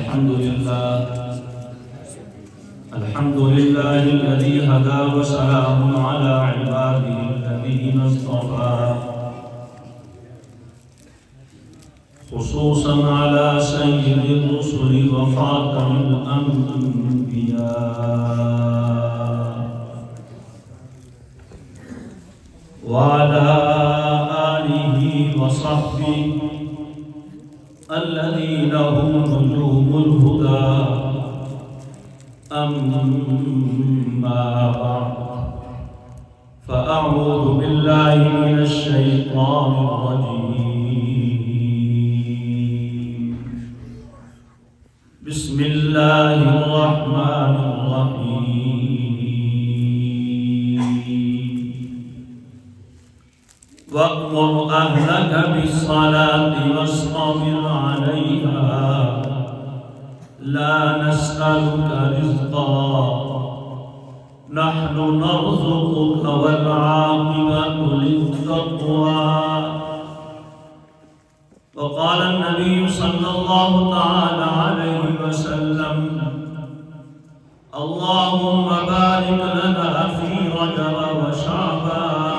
الحمد لله الذي هدى وسلام على عباده الذين اصطفى خصوصا على سيد الرسل وخاتم الأنبياء وعلى آله وصحبه الذين هم نجوم الهدى أما بعد فأعوذ بالله من الشيطان الرجيم بسم الله الرحمن الرحيم وأمر أهلك بالصلاة واصطبر عليها لا نسألك رزقا نحن نرزقك والعاقبة للتقوى. وقال النبي صلى الله تعالى عليه وسلم اللهم بارك لنا في رجب وشعبان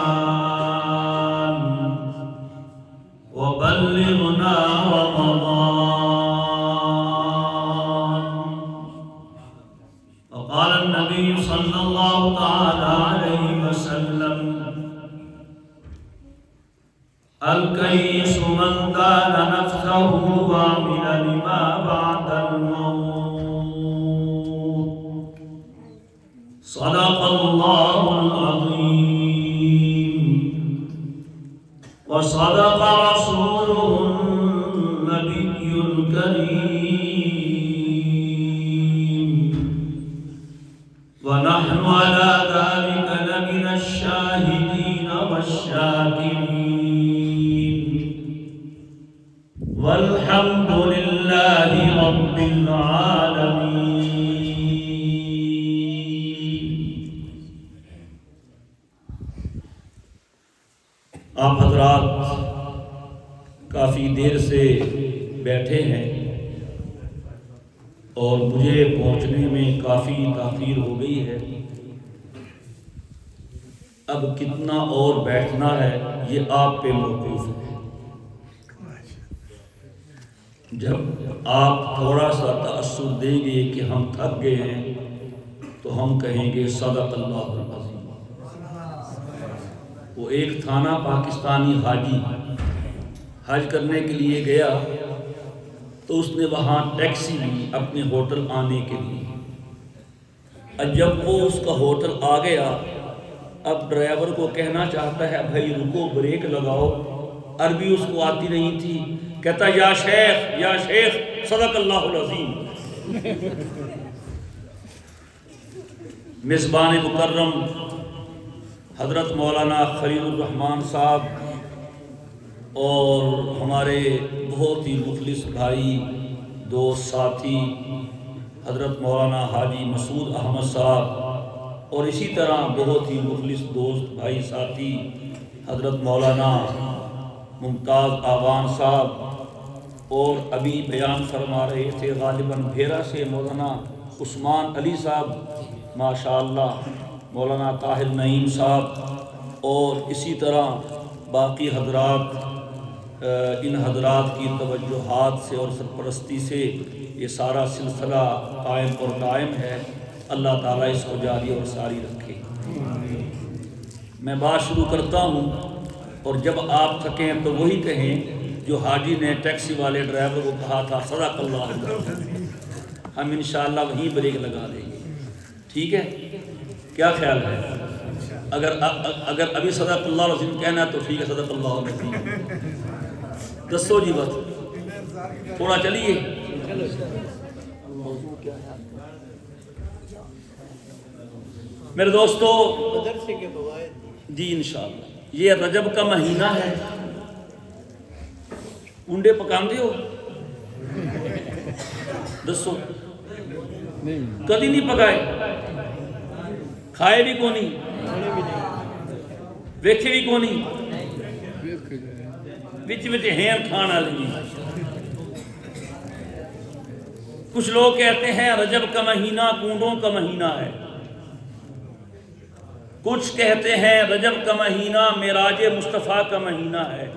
وبلغنا رمضان. وقال النبي صلى الله تعالى عليه وسلم الكيس من دان نفسه وعمل لما بعد الموت. صدق الله العظيم وصدق رسوله النبي الكريم ونحن على ذلك لمن الشاهدين والشاكرين والحمد لله رب العالمين. آپ حضرات کافی دیر سے بیٹھے ہیں اور مجھے پہنچنے میں کافی تاخیر ہو گئی ہے. اب کتنا اور بیٹھنا ہے یہ آپ پہ موقوف ہے. جب آپ تھوڑا سا تأثر دیں گے کہ ہم تھک گئے ہیں تو ہم کہیں گے صدق اللہ العظیم. وہ ایک تھا نا پاکستانی حاجی حج کرنے کے لیے گیا تو اس نے وہاں ٹیکسی لی اپنے ہوٹل آنے کے لیے. جب وہ اس کا ہوٹل آ گیا اب ڈرائیور کو کہنا چاہتا ہے بھائی رکو بریک لگاؤ. عربی اس کو آتی نہیں تھی. کہتا یا شیخ صدق اللہ العظیم. میزبان مکرم حضرت مولانا خلیل الرحمان صاحب اور ہمارے بہت ہی مخلص بھائی دوست ساتھی حضرت مولانا حاجی مسعود احمد صاحب اور اسی طرح بہت ہی مخلص دوست بھائی ساتھی حضرت مولانا ممتاز آوان صاحب اور ابھی بیان فرما رہے تھے غالباً بھیرا سے مولانا عثمان علی صاحب ماشاءاللہ مولانا طاہر نعیم صاحب اور اسی طرح باقی حضرات. ان حضرات کی توجہات سے اور سرپرستی سے یہ سارا سلسلہ قائم اور دائم ہے. اللہ تعالیٰ اس کو جاری اور ساری رکھے. میں بات شروع کرتا ہوں اور جب آپ تھکیں تو وہی کہیں جو حاجی نے ٹیکسی والے ڈرائیور کو کہا تھا صدق اللہ. ہم انشاءاللہ وہیں بریک لگا دیں گے. ٹھیک ہے کیا خیال ہے؟ اگر ابھی صدق اللہ العظیم کہنا ہے تو ٹھیک ہے صدق اللہ العظیم. دسو جی بات تھوڑا چلیے. میرے دوستو جی انشاءاللہ یہ رجب کا مہینہ ہے. انڈے پکاندے ہو؟ دسو کدی نہیں پکائے کھائے بھی کونی ویکھے بھی کونی وچ ہیں کھان والی. کچھ لوگ کہتے ہیں رجب کا مہینہ کنڈوں کا مہینہ ہے، کچھ کہتے ہیں رجب کا مہینہ معراج مصطفیٰ کا مہینہ ہے،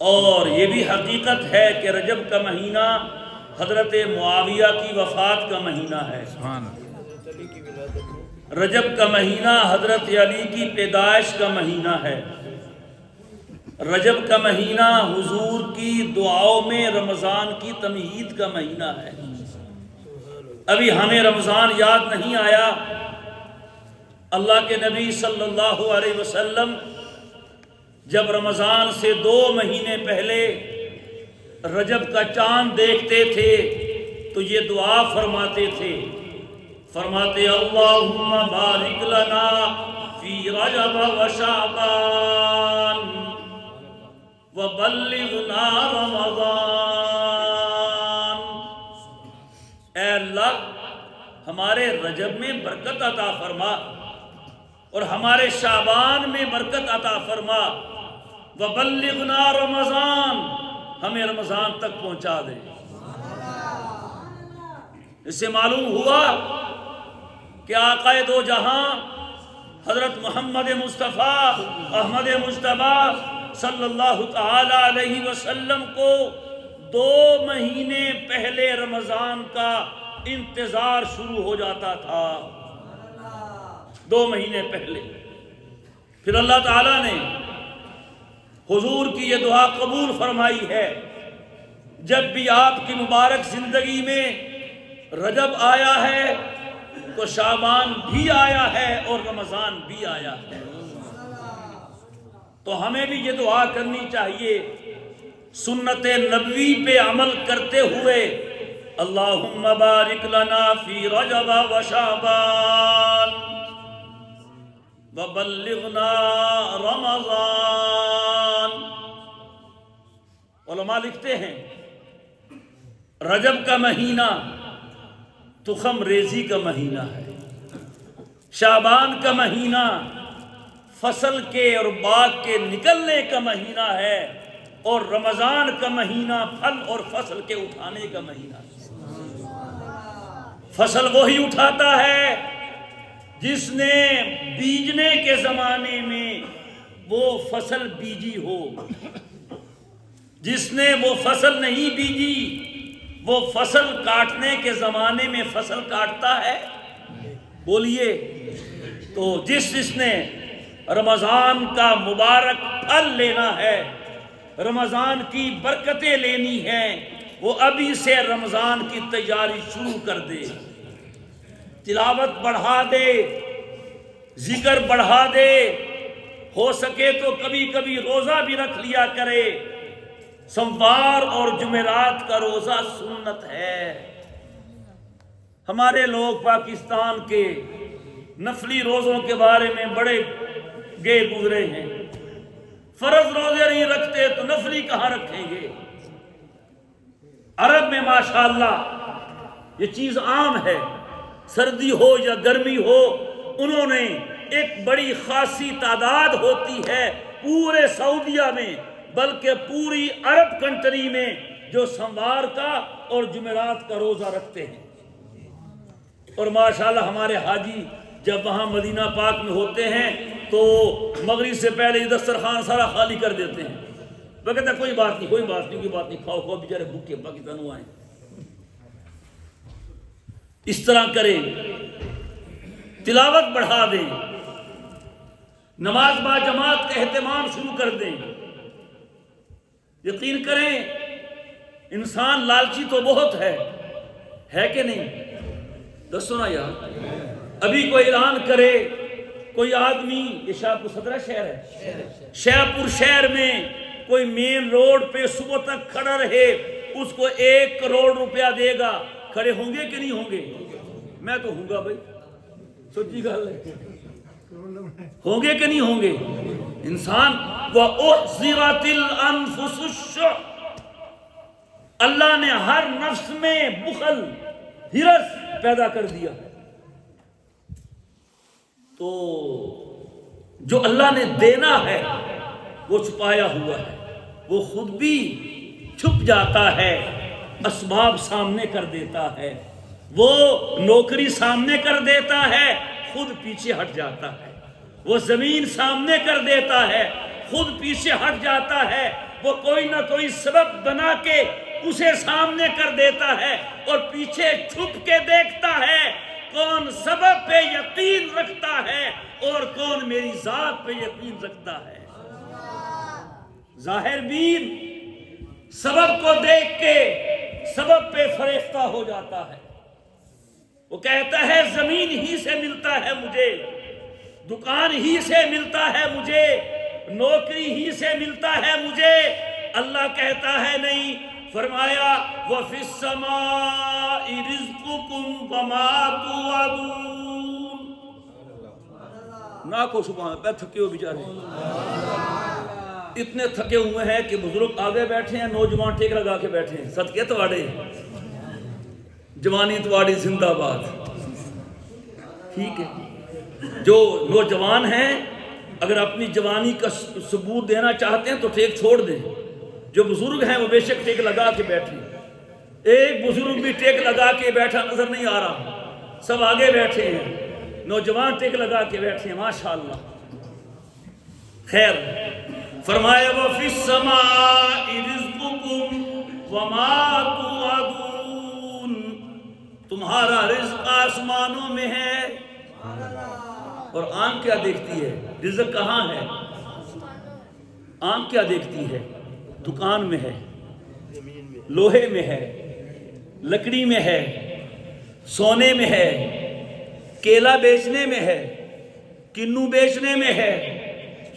اور یہ بھی حقیقت ہے کہ رجب کا مہینہ حضرت معاویہ کی وفات کا مہینہ ہے، رجب کا مہینہ حضرت علی کی پیدائش کا مہینہ ہے، رجب کا مہینہ حضور کی دعاؤں میں رمضان کی تمہید کا مہینہ ہے۔ ابھی ہمیں رمضان یاد نہیں آیا، اللہ کے نبی صلی اللہ علیہ وسلم جب رمضان سے 2 مہینے پہلے رجب کا چاند دیکھتے تھے تو یہ دعا فرماتے تھے، فرماتے اللہم بارک لنا فی رجب و شعبان وبلغنا رمضان۔ اے اللہ ہمارے رجب میں برکت عطا فرما اور ہمارے شعبان میں برکت عطا فرما، وبلغنا رمضان، ہمیں رمضان تک پہنچا دے۔ اس سے معلوم ہوا کہ آقا دو جہاں حضرت محمد مصطفیٰ احمد مجتبیٰ صلی اللہ تعالی علیہ وسلم کو 2 مہینے پہلے رمضان کا انتظار شروع ہو جاتا تھا، 2 مہینے پہلے۔ پھر اللہ تعالیٰ نے حضور کی یہ دعا قبول فرمائی ہے، جب بھی آپ کی مبارک زندگی میں رجب آیا ہے تو شعبان بھی آیا ہے اور رمضان بھی آیا ہے۔ تو ہمیں بھی یہ دعا کرنی چاہیے سنت نبوی پہ عمل کرتے ہوئے، اللہم بارک لنا فی رجب و شعبان وبلغنا رمضان۔ علماء لکھتے ہیں رجب کا مہینہ تخم ریزی کا مہینہ ہے، شعبان کا مہینہ فصل کے اور باغ کے نکلنے کا مہینہ ہے، اور رمضان کا مہینہ پھل اور فصل کے اٹھانے کا مہینہ ہے۔ فصل وہی اٹھاتا ہے جس نے بیجنے کے زمانے میں وہ فصل بیجی ہو، جس نے وہ فصل نہیں بیجی وہ فصل کاٹنے کے زمانے میں فصل کاٹتا ہے؟ بولیے۔ تو جس نے رمضان کا مبارک پھل لینا ہے، رمضان کی برکتیں لینی ہیں، وہ ابھی سے رمضان کی تیاری شروع کر دے، تلاوت بڑھا دے، ذکر بڑھا دے، ہو سکے تو کبھی کبھی روزہ بھی رکھ لیا کرے۔ سوموار اور جمعرات کا روزہ سنت ہے۔ ہمارے لوگ پاکستان کے نفلی روزوں کے بارے میں بڑے گئے گزرے ہیں، فرض روزے نہیں رکھتے تو نفلی کہاں رکھیں گے؟ عرب میں ماشاءاللہ یہ چیز عام ہے، سردی ہو یا گرمی ہو، انہوں نے ایک بڑی خاصی تعداد ہوتی ہے پورے سعودیہ میں، بلکہ پوری عرب کنٹری میں، جو سوموار کا اور جمعرات کا روزہ رکھتے ہیں۔ اور ماشاءاللہ ہمارے حاجی جب وہاں مدینہ پاک میں ہوتے ہیں تو مغرب سے پہلے یہ دسترخوان سارا خالی کر دیتے ہیں، وہ کہتے ہیں کوئی بات نہیں، کوئی بات نہیں، کھاؤ کھاؤ، بیچارے بھوکے پاکستانوں آئیں۔ اس طرح کریں، تلاوت بڑھا دیں، نماز با جماعت کا اہتمام شروع کر دیں۔ یقین کریں انسان لالچی تو بہت ہے کہ نہیں؟ دسو نا یار، ابھی کوئی اعلان کرے کوئی آدمی، یہ شاہپور 17 شہر ہے، شاہپور شہر میں کوئی مین روڈ پہ صبح تک کھڑا رہے، اس کو 1 کروڑ روپیہ دے گا، کھڑے ہوں گے کہ نہیں ہوں گے؟ میں تو ہوں گا بھائی، سچی گل ہے، ہوں گے کہ نہیں ہوں گے؟ انسان وَأُحْضِرَتِ الْأَنفُسُ الشُّحَّ، اللہ نے ہر نفس میں بخل، ہرس پیدا کر دیا ہے۔ تو جو اللہ نے دینا ہے وہ چھپایا ہوا ہے، وہ خود بھی چھپ جاتا ہے اسباب سامنے کر دیتا ہے، وہ نوکری سامنے کر دیتا ہے، خود پیچھے ہٹ جاتا ہے، وہ زمین سامنے کر دیتا ہے، خود پیچھے ہٹ جاتا ہے، وہ کوئی نہ کوئی سبب بنا کے اسے سامنے کر دیتا ہے اور پیچھے چھپ کے دیکھتا ہے کون سبب پہ یقین رکھتا ہے اور کون میری ذات پہ یقین رکھتا ہے۔ ظاہر بین سبب کو دیکھ کے سبب پہ فریفتہ ہو جاتا ہے، وہ کہتا ہے زمین ہی سے ملتا ہے مجھے، دکان ہی سے ملتا ہے مجھے، نوکری ہی سے ملتا ہے مجھے۔ اللہ کہتا ہے نہیں، فرمایا وَفِي السَّمَاءِ رِزْقُكُمْ وَمَا تُوعَدُونَ۔ ناکو سبحان اللہ، تھکے ہو بیچارے، اتنے تھکے ہوئے ہیں کہ بزرگ آگے بیٹھے ہیں، نوجوان ٹیک لگا کے بیٹھے ہیں۔ صدقے تواڑے، جوانی تواڑی زندہ باد۔ ٹھیک ہے، جو نوجوان ہیں اگر اپنی جوانی کا ثبوت دینا چاہتے ہیں تو ٹیک چھوڑ دیں، جو بزرگ ہیں وہ بے شک ٹیک لگا کے بیٹھیں۔ ایک بزرگ بھی ٹیک لگا کے بیٹھا نظر نہیں آ رہا، سب آگے بیٹھے ہیں، نوجوان ٹیک لگا کے بیٹھے ہیں، ماشاءاللہ۔ خیر، فرمایا وَفِي السَّمَاءِ رِزْقُكُمْ وَمَا تُوعَدُونَ، تمہارا رزق آسمانوں میں ہے۔ اور آنکھ کیا دیکھتی ہے؟ رزق کہاں ہے؟ آنکھ کیا دیکھتی ہے؟ دکان میں ہے، لوہے میں ہے، لکڑی میں ہے، سونے میں ہے، کیلا بیچنے میں ہے، کنو بیچنے میں ہے،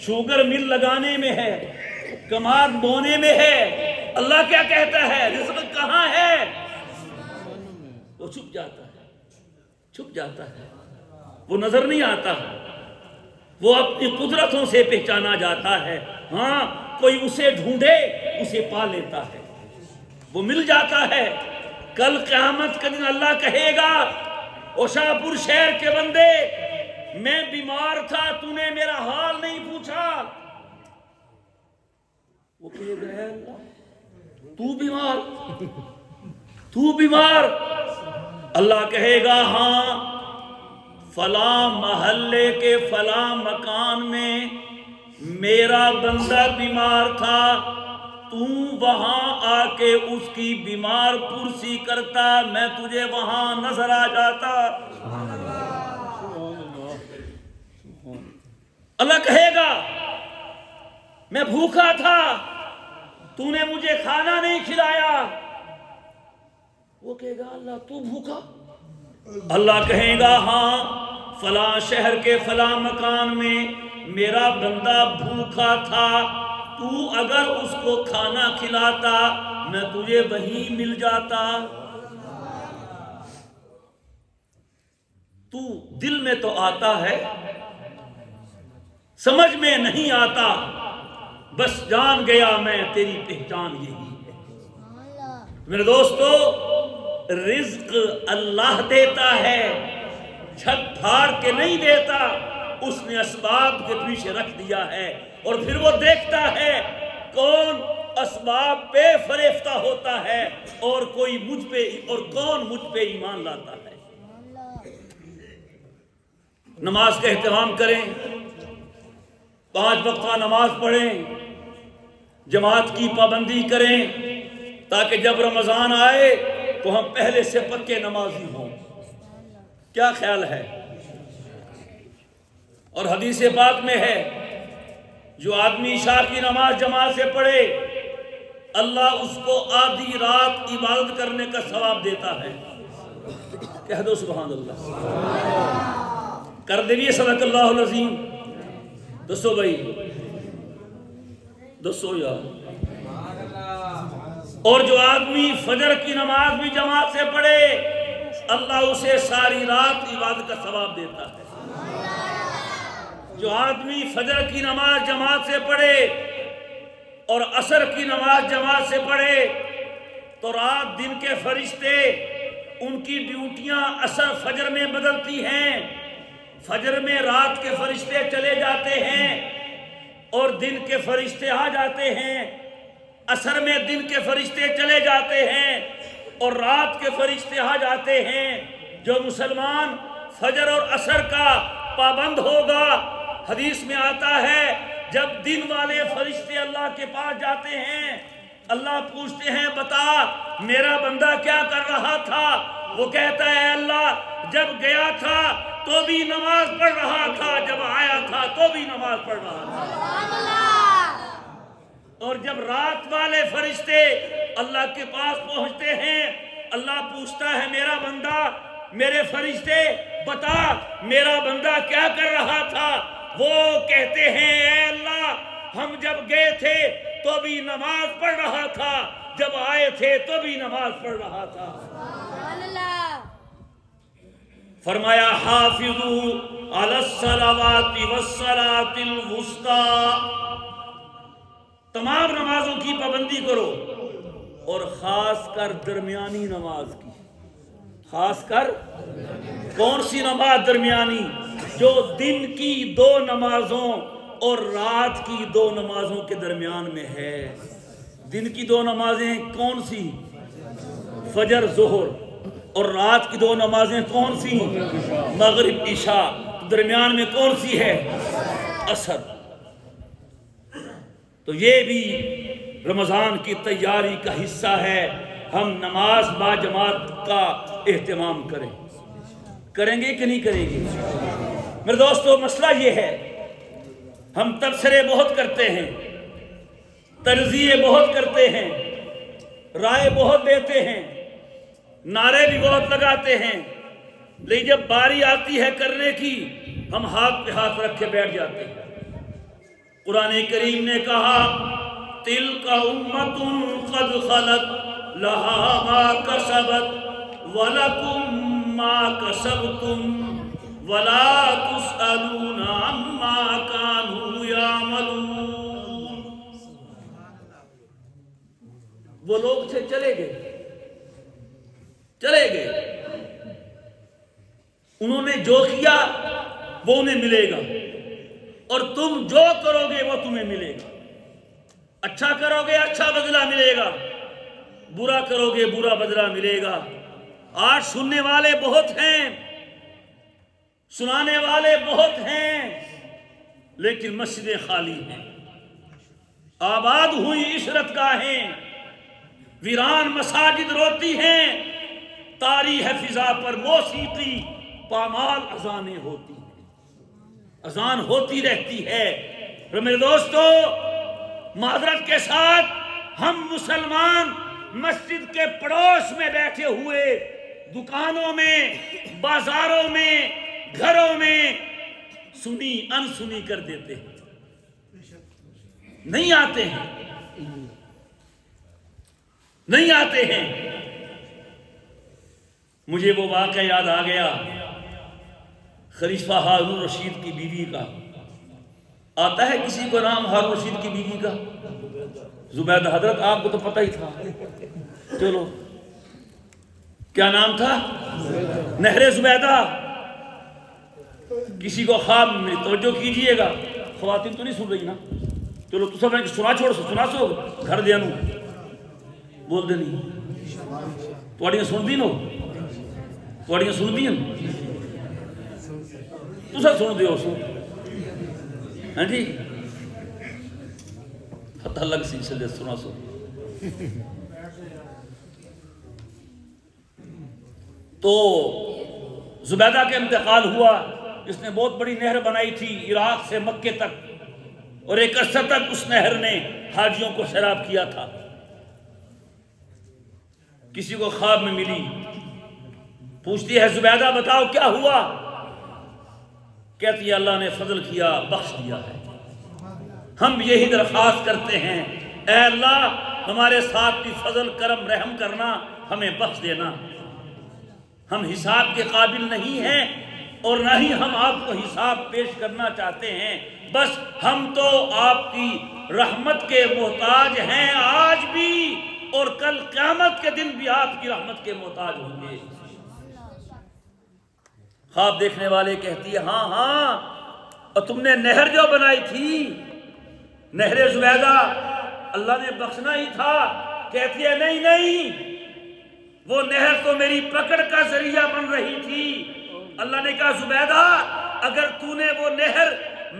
شوگر مل لگانے میں ہے، کماد بونے میں ہے۔ اللہ کیا کہتا ہے؟ رزق کہاں ہے؟ وہ چھپ جاتا ہے، چھپ جاتا ہے، وہ نظر نہیں آتا، وہ اپنی قدرتوں سے پہچانا جاتا ہے۔ ہاں، کوئی اسے ڈھونڈے اسے پا لیتا ہے، وہ مل جاتا ہے۔ کل قیامت کا دن اللہ کہے گا او شاہ پور شہر کے بندے، میں بیمار تھا، تو نے میرا حال نہیں پوچھا۔ وہ کہے گا اے اللہ تو بیمار، تو بیمار؟ اللہ کہے گا ہاں، فلاں محلے کے فلاں مکان میں میرا بندہ بیمار تھا، تو وہاں آ کے اس کی بیمار پرسی کرتا، میں تجھے وہاں نظر آ جاتا۔ اللہ کہے گا میں بھوکا تھا، تو نے مجھے کھانا نہیں کھلایا۔ وہ کہے گا اللہ تو بھوکا؟ اللہ کہے گا ہاں، فلاں شہر کے فلاں مکان میں میرا بندہ بھوکا تھا، تو اگر اس کو کھانا کھلاتا میں تجھے وہیں مل جاتا۔ تو دل میں تو آتا ہے، سمجھ میں نہیں آتا، بس جان گیا میں تیری پہچان یہی ہے۔ میرے دوستو، رزق اللہ دیتا ہے، چھت پھاڑ کے نہیں دیتا، اس نے اسباب کے پیچھے رکھ دیا ہے، اور پھر وہ دیکھتا ہے کون اسباب پہ فریفتہ ہوتا ہے اور کوئی مجھ پہ اور کون مجھ پہ ایمان لاتا ہے۔ نماز کا اہتمام کریں، 5 وقتہ نماز پڑھیں، جماعت کی پابندی کریں، تاکہ جب رمضان آئے تو ہم پہلے سے پکے نمازی ہوں۔ کیا خیال ہے؟ اور حدیث پاک میں ہے جو آدمی عشاء کی نماز جماعت سے پڑھے، اللہ اس کو آدھی رات عبادت کرنے کا ثواب دیتا ہے۔ کہہ دو سبحان اللہ، کر دیجیے صدق اللہ العظیم۔ دسو بھائی، دسو یار۔ اور جو آدمی فجر کی نماز بھی جماعت سے پڑھے، اللہ اسے ساری رات عبادت کا ثواب دیتا ہے۔ جو آدمی فجر کی نماز جماعت سے پڑھے اور عصر کی نماز جماعت سے پڑھے تو رات دن کے فرشتے ان کی ڈیوٹیاں عصر فجر میں بدلتی ہیں، فجر میں رات کے فرشتے چلے جاتے ہیں اور دن کے فرشتے آ جاتے ہیں، عصر میں دن کے فرشتے چلے جاتے ہیں، اور رات کے فرشتے آ جاتے ہیں۔ جو مسلمان فجر اور عصر کا پابند ہوگا، حدیث میں آتا ہے جب دن والے فرشتے اللہ کے پاس جاتے ہیں، اللہ پوچھتے ہیں بتا میرا بندہ کیا کر رہا تھا؟ وہ کہتا ہے اللہ جب گیا تھا تو بھی نماز پڑھ رہا تھا، جب آیا تھا تو بھی نماز پڑھ رہا تھا۔ اور جب رات والے فرشتے اللہ کے پاس پہنچتے ہیں، اللہ پوچھتا ہے میرا بندہ، میرے فرشتے بتا میرا بندہ کیا کر رہا تھا؟ وہ کہتے ہیں اے اللہ ہم جب گئے تھے تو بھی نماز پڑھ رہا تھا، جب آئے تھے تو بھی نماز پڑھ رہا تھا۔ فرمایا حافظوا علی الصلوات والصلاۃ الوسطی، تمام نمازوں کی پابندی کرو اور خاص کر درمیانی نماز کی۔ خاص کر کون سی نماز درمیانی؟ جو دن کی 2 نمازوں اور رات کی 2 نمازوں کے درمیان میں ہے۔ دن کی 2 نمازیں کون سی؟ فجر ظہر، اور رات کی 2 نمازیں کون سی؟ مغرب عشاء۔ درمیان میں کون سی ہے؟ عصر۔ تو یہ بھی رمضان کی تیاری کا حصہ ہے، ہم نماز با جماعت کا اہتمام کریں گے کہ نہیں کریں گے؟ میرے دوستو مسئلہ یہ ہے، ہم تبصرے بہت کرتے ہیں، ترضیے بہت کرتے ہیں، رائے بہت دیتے ہیں، نعرے بھی بہت لگاتے ہیں، لیکن جب باری آتی ہے کرنے کی ہم ہاتھ پہ ہاتھ رکھ کے بیٹھ جاتے ہیں۔ قرآن کریم نے کہا تِلْكَ أُمَّةٌ قَدْ خَلَتْ لَهَا مَا كَسَبَتْ وَلَكُمْ مَا كَسَبْتُمْ وَلَا تُسْأَلُونَ عَمَّا كَانُوا يَعْمَلُونَ۔ وہ لوگ تھے چلے گئے، انہوں نے جو کیا وہ انہیں ملے گا، اور تم جو کرو گے وہ تمہیں ملے گا۔ اچھا کرو گے اچھا بدلہ ملے گا، برا کرو گے برا بدلہ ملے گا۔ آج سننے والے بہت ہیں، سنانے والے بہت ہیں، لیکن مسجدیں خالی ہیں، آباد ہوئی عشرت گاہیں، ویران مساجد روتی ہیں، تاریح فضا پر موسیقی پامال اذانیں ہوتی ہیں، اذان ہوتی رہتی ہے۔ اور میرے دوستو معذرت کے ساتھ ہم مسلمان مسجد کے پڑوس میں بیٹھے ہوئے دکانوں میں، بازاروں میں، گھروں میں سنی انسنی کر دیتے ہیں، نہیں آتے ہیں۔ مجھے وہ واقعہ یاد آ گیا خلیفہ ہارون رشید کی بیوی کا۔ آتا ہے کسی کو نام ہارون رشید کی بیوی کا؟ زبیدہ، حضرت آپ کو تو پتہ ہی تھا، چلو کیا نام تھا؟ نہر زبیدہ۔ کسی کو خواب میں توجہ کیجئے گا، خواتین تو نہیں سن رہی نا، چلو تو سب سنا چھوڑ سو گھر دیا نو بول دے نہیں تھوڑیاں سن دی نو، تھوڑیاں سن دی تو سب سن دیو سو، ہاں جی پتہ لگ سی چلے سنا سو۔ تو زبیدہ کے انتقال ہوا، اس نے بہت بڑی نہر بنائی تھی عراق سے مکے تک، اور ایک عرصہ تک اس نہر نے حاجیوں کو سیراب کیا تھا۔ کسی کو خواب میں ملی، پوچھتی ہے زبیدہ بتاؤ کیا ہوا؟ کہتی ہے اللہ نے فضل کیا، بخش دیا ہے۔ ہم یہی درخواست کرتے ہیں اے اللہ ہمارے ساتھ بھی فضل کرم رحم کرنا، ہمیں بخش دینا۔ ہم حساب کے قابل نہیں ہیں اور نہ ہی ہم آپ کو حساب پیش کرنا چاہتے ہیں، بس ہم تو آپ کی رحمت کے محتاج ہیں آج بھی، اور کل قیامت کے دن بھی آپ کی رحمت کے محتاج ہوں گے۔ خواب دیکھنے والے کہتی ہے ہاں ہاں، اور تم نے نہر جو بنائی تھی نہر زبیدہ اللہ نے بخشنا ہی تھا۔ کہتی ہے نہیں نہیں، وہ نہر تو میری پکڑ کا ذریعہ بن رہی تھی۔ اللہ نے کہا زبیدہ اگر تو نے وہ نہر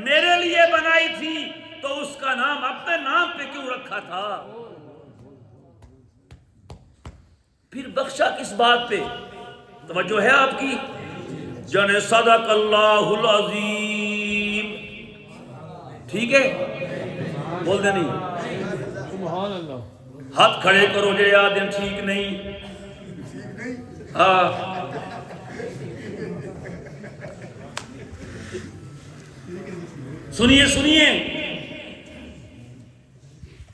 میرے لیے بنائی تھی تو اس کا نام اپنے نام پہ کیوں رکھا تھا؟ پھر بخشا کس بات پہ؟ توجہ ہے آپ کی؟ جن صدق اللہ العظیم، ٹھیک ہے؟ بول دے نہیں؟ سبحان اللہ۔ ہاتھ کھڑے کرو جو یاد دن ٹھیک نہیں۔ ہاں سنیے سنیے،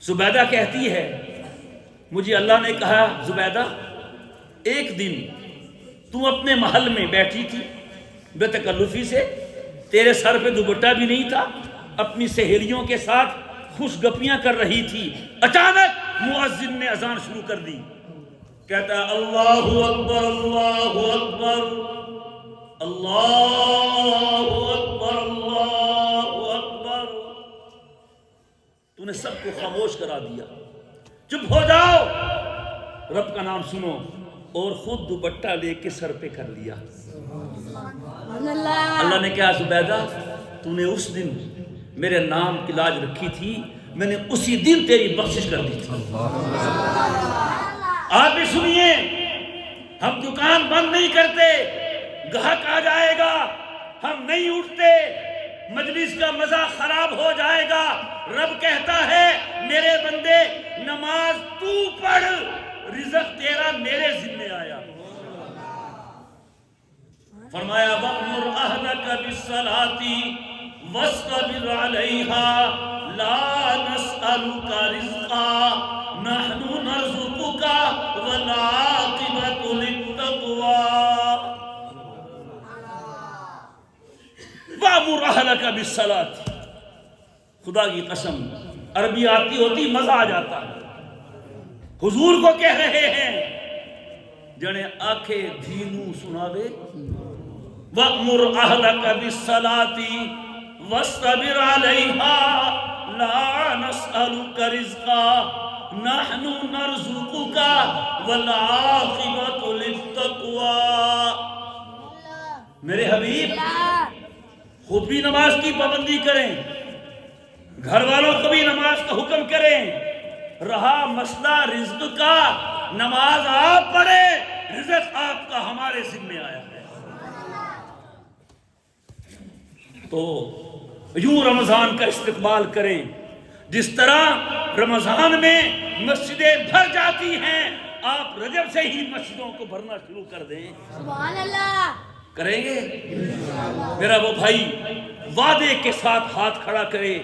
زبیدہ کہتی ہے مجھے اللہ نے کہا زبیدہ ایک دن تم اپنے محل میں بیٹھی تھی بے تکلفی سے، تیرے سر پہ دوپٹہ بھی نہیں تھا، اپنی سہیلیوں کے ساتھ خوش گپیاں کر رہی تھی، اچانک مؤذن نے اذان شروع کر دی، کہتا ہے اللہ اکبر اللہ اکبر اللہ اکبر اللہ اکبر۔ تو نے سب کو خاموش کرا دیا، چپ ہو جاؤ، رب کا نام سنو، اور خود دوپٹہ لے کے سر پہ کر لیا۔ اللہ نے کہا زبیدہ تو نے اس دن میرے نام کی لاج رکھی تھی، میں نے اسی دن تیری بخشش کر دی تھی۔ آپ بھی سنیے، ہم دکان بند نہیں کرتے، گاہک آ جائے گا ہم نہیں اٹھتے، مجلس کا مزہ خراب ہو جائے گا، رب کہتا ہے میرے بندے نماز تو پڑھ، رزق تیرا میرے ذمہ آیا۔ فرمایا وَأْمُرْ أَهْلَكَ بِالصَّلَاةِ وَاسْتَبِرْ عَلَيْهَا لَا نَسْأَلُكَ رِزْقًا نَحْنُ نَرْزُقُكَ وَالْعَاقِبَةُ لِلتَّقْوَىٰ۔ وَأْمُرْ أَهْلَكَ بِالصَّلَاةِ، خدا کی قسم عربی آتی ہوتی مزہ آ جاتا ہے، حضور کو کہہ رہے ہیں جنے آنکھیں دھینوں سناوے، وَأْمُرْ أَهْلَكَ بِالصَّلَاةِ وَاسْتَبِرْ عَلَيْهَا لَا نَسْأَلُكَ رِزْقًا نَحْنُ نَرْزُقُكَ وَالْعَاقِبَةُ لِلتَّقْوَىٰ۔ میرے حبیب خود بھی نماز کی پابندی کریں، گھر والوں کو بھی نماز کا حکم کریں، رہا مسئلہ رزق کا، نماز آپ پڑھیں، رزق آپ کا ہمارے ذمہ آیا ہے۔ تو یوں رمضان کا استقبال کریں جس طرح رمضان میں مسجدیں بھر جاتی ہیں، آپ رجب سے ہی مسجدوں کو بھرنا شروع کر دیں۔ سبحان اللہ، کریں گے؟ میرا وہ بھائی وعدے کے ساتھ ہاتھ کھڑا کرے،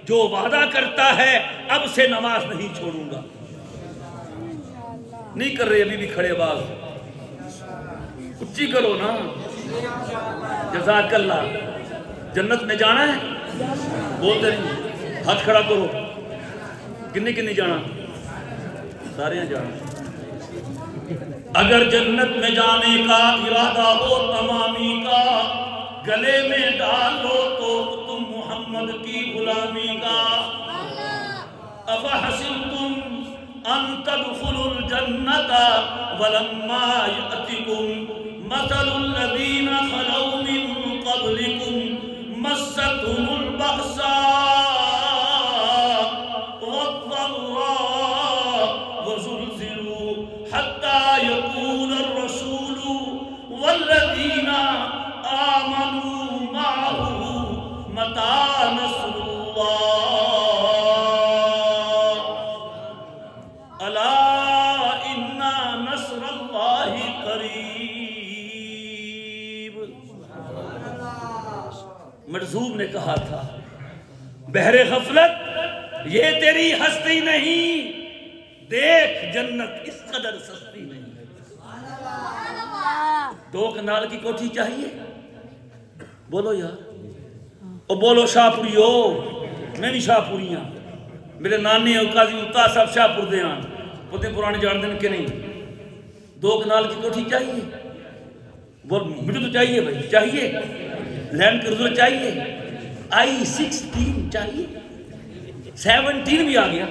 جو وعدہ کرتا ہے اب سے نماز نہیں چھوڑوں گا۔ نہیں کر رہے ابھی بھی کھڑے باز، اچھی کرو نا، جزاک اللہ۔ جنت میں جانا ہے؟ بولتے نہیں، ہاتھ کھڑا کرو، کتنے کتنے جانا؟ سارے ہیں جانا۔ اگر جنت میں جانے کا ارادہ ہو تمامی کا، گلے میں ڈال لو تو تم محمد کی غلامی کا۔ افحسبتم ان تدخلوا الجنة ولما يأتكم مثل الذين خلوا من قبلكم مستهم البأساء والضراء وزلزلوا حتى يقول الرسول والذين آمنوا معه متى نصر الله ألا إن نصر الله قريب۔ مرزوق نے کہا تھا بحر غفلت یہ تیری ہستی نہیں، دیکھ جنت اس قدر سستی نہیں۔ دو کنال کی کوٹھی چاہیے؟ بولو یار، اور بولو شاہ پوریو، میں بھی شاہ پوریاں، میرے نانی قاضی ممتاز صاحب شاہ پور دے آن پتے پرانے جان دن کے نہیں۔ دو کنال کی کوٹھی چاہیے؟ بول مجھے تو چاہیے بھائی، چاہیے لینڈ کروزر چاہیے، I-16 چاہیے، 17 بھی آ گیا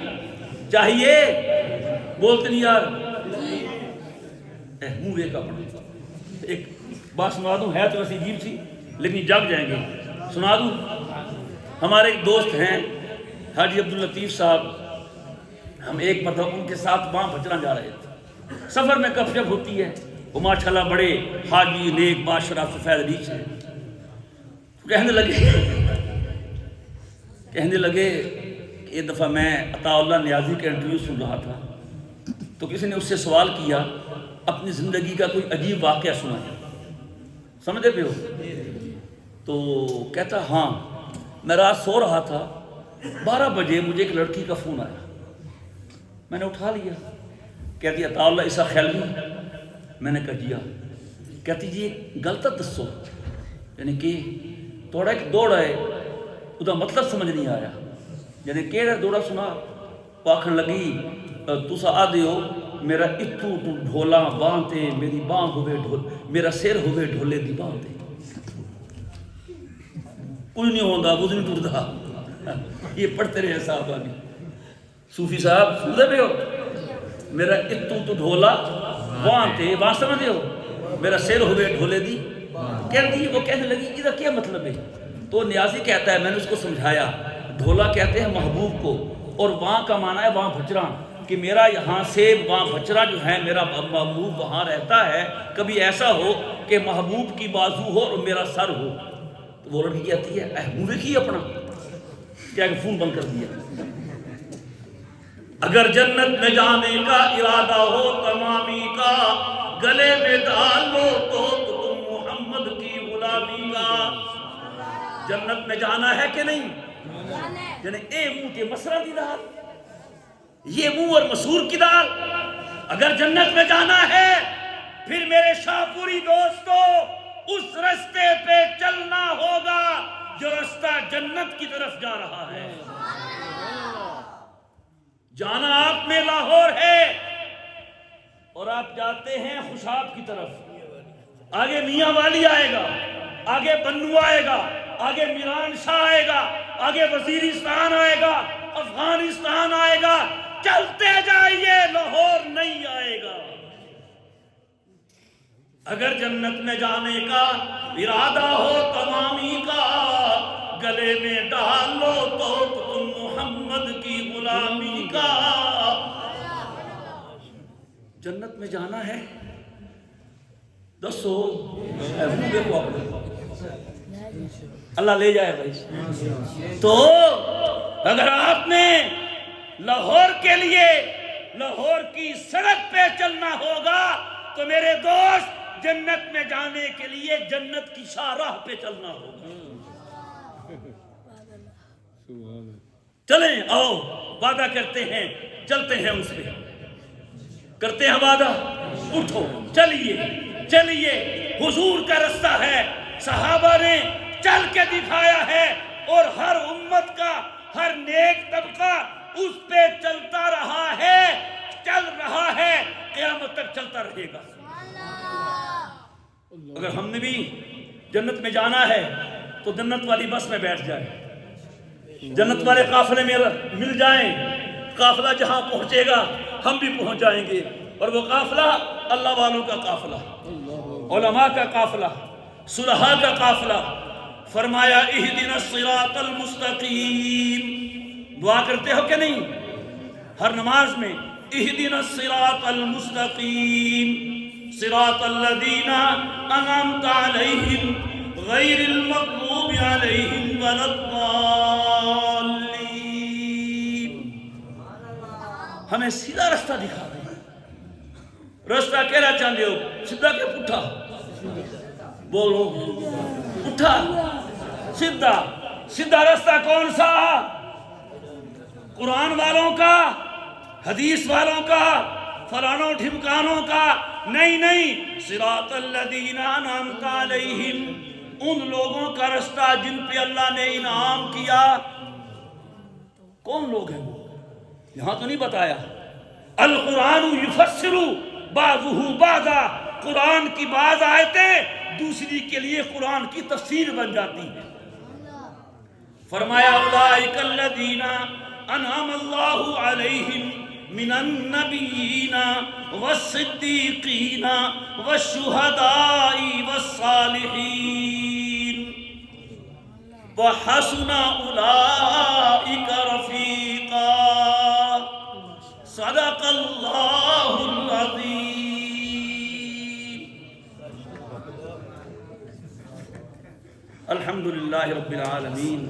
چاہیے، بولتے نہیں یار، منہ وے کا پڑھا. ایک بات سنا دوں، ہے تو ویسی عجیب سی لیکن جگ جائیں گے. سنا دوں. ہمارے ایک دوست ہیں حاجی عبداللطیف صاحب، ہم ایک مرتبہ ان کے ساتھ وہاں بھچرا جا رہے تھے. سفر میں گپ شپ ہوتی ہے. وہ ماشاءاللہ بڑے حاجی نیک بادشاہ سفید ریچھ ہیں. کہنے لگے کہ ایک دفعہ میں عطا اللہ نیازی کا انٹرویو سن رہا تھا تو کسی نے اس سے سوال کیا اپنی زندگی کا کوئی عجیب واقعہ سنا ہے. سمجھے پہ ہو؟ تو کہتا ہاں، میں رات سو رہا تھا، 12 بجے مجھے ایک لڑکی کا فون آیا، میں نے اٹھا لیا. کہتی عطا اللہ ایسا خیال نہیں. میں نے کہا جی ہاں. کہتی جی غلط دسو، یعنی کہ توڑا ایک دوڑا ہے وہ مطلب سمجھ نہیں آیا. یعنی کہڑا دوڑا سنا؟ آخر لگی تسا آدھے ہو میرا اتو تو ڈھولا باں تے میری باں ہوئے ڈھول، میرا سر ہوئے ڈھولے دی باں تے. کچھ نہیں ہوتا، کچھ نہیں ٹوٹتا. یہ پڑھتے رہے صاحبہ بھی. صوفی صاحب سنتے پہ ہو؟ میرا اتو تو ڈھولا باں تے، باں سمجھے ہو، میرا سر ہوئے ڈھولے دی. کہتی وہ کہنے لگی یہ کیا مطلب ہے؟ تو نیازی کہتا ہے میں نے اس کو سمجھایا ڈھولا کہتے ہیں محبوب کو، اور وہاں کا معنی ہے وہاں بھچرا، کہ میرا یہاں سے وہاں بھچرا جو ہے میرا محبوب وہاں رہتا ہے. کبھی ایسا ہو کہ محبوب کی بازو ہو اور میرا سر ہو. تو وہ لڑکی کہتی ہے منہ دیکھیے اپنا، کیا کہ فون بند کر دیا. اگر جنت میں جانے کا ارادہ ہو تمامی کا، گلے میں ڈال لو تو تم محمد کی غلامی کا. جنت میں جانا ہے کہ نہیں؟ یعنی اے منہ کے مسرہ دی دار، یہ منہ اور مسور کی دار. اگر جنت میں جانا ہے پھر میرے شاہ پوری دوستو اس رستے پہ چلنا ہوگا جو رستہ جنت کی طرف جا رہا ہے. جانا آپ میں لاہور ہے اور آپ جاتے ہیں خوشاب کی طرف. آگے میاں والی آئے گا، آگے بنو آئے گا، آگے میران شاہ آئے گا، آگے وزیرستان آئے گا، افغانستان آئے گا. چلتے جائیے، لاہور نہیں آئے گا. اگر جنت میں جانے کا ارادہ ہو تمامی کا، گلے میں ڈال لو تو تم محمد کی غلامی کا. جنت میں جانا ہے دسو، اللہ لے جائے بھائی. تو اگر آپ نے لاہور کے لیے لاہور کی سڑک پہ چلنا ہوگا تو میرے دوست جنت میں جانے کے لیے جنت کی شاہراہ پہ چلنا ہوگا. چلیں آؤ وعدہ کرتے ہیں، چلتے ہیں اس پہ، کرتے ہیں وعدہ. اٹھو چلیے چلیے، حضور کا رستہ ہے، صحابہ نے چل کے دکھایا ہے اور ہر امت کا ہر نیک طبقہ اس پہ چلتا رہا ہے، چل رہا ہے، قیامت تک چلتا رہے گا. اگر ہم نے بھی جنت میں جانا ہے تو جنت والی بس میں بیٹھ جائیں، جنت والے قافلے میں مل جائیں. قافلہ جہاں پہنچے گا ہم بھی پہنچ جائیں گے. اور وہ قافلہ اللہ والوں کا قافلہ، علماء کا قافلہ، صلحاء کا قافلہ. فرمایا اہدنا الصراط المستقیم. دعا کرتے ہو کہ نہیں ہر نماز میں؟ اہدنا الصراط المستقیم صراط الذین انعمت علیہم غیر المغضوب علیہم ولا الضالین. ہمیں سیدھا رستہ دکھا دیں. رستہ کہنا چاہتے ہو سیدھا کہ پٹھا؟ بولو پٹھا سیدھا. سیدھا رستہ کون سا؟ قرآن والوں کا، حدیث والوں کا، فلانوں ٹھمکانوں کا نہیں. صراط الذین انعمت علیہم، ان لوگوں کا رستہ جن پہ اللہ نے انعام کیا. کون لوگ ہیں وہ؟ یہاں تو نہیں بتایا. القرآن یفسر بعضہ بعضا، قرآن کی بعض آیتیں دوسری کے لیے قرآن کی تفسیر بن جاتی ہیں. فرمایا اولئک الذین انعم اللہ علیہم من النبیین والصدیقین والشہداء والصالحین وحسن اولئک رفیقا صدق اللہ العظیم الحمدللہ رب العالمین